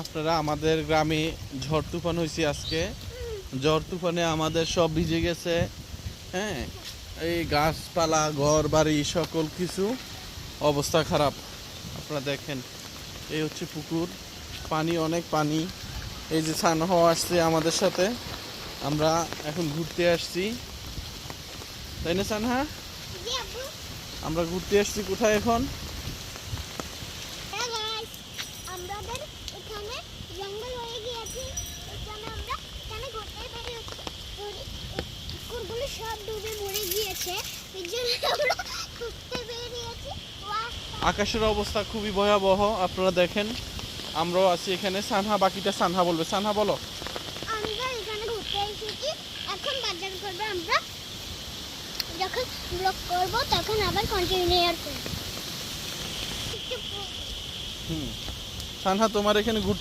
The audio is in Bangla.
আপনারা আমাদের গ্রামে ঝড় তুফান হয়েছে আজকে। ঝড় তুফানে আমাদের সব ভিজে গেছে। হ্যাঁ, এই গাছপালা ঘর বাড়ি সকল কিছু অবস্থা খারাপ। আপনারা দেখেন, এই হচ্ছে পুকুর, পানি অনেক পানি। এই যে সানহ আসছে আমাদের সাথে, আমরা এখন ঘুরতে আসছি, তাই না সানহা? আমরা ঘুরতে আসছি কোথায় এখন? আমাদের এখানে জঙ্গল হয়ে গিয়েছে, এখানে আমরা এখানে ঘুরতে বেরিয়েছি। পুকুরগুলো সব ডুবে মরে গিয়েছে, এই জন্য আমরা ঘুরতে বেরিয়েছি। আকাশের অবস্থা খুবই ভয়াবহ, আপনারা দেখেন। আমরাও আছি এখানে। সানহা, বাকিটা সানহা বলবে। সানহা বলো। আমরা এখানে ঘুরতে এসেছি, এখন বাজার করবো। আমরা যখন ব্লগ করবো তখন আবার কন্টিনিউ করবো। সানহা, তোমার এখানে ঘুরতে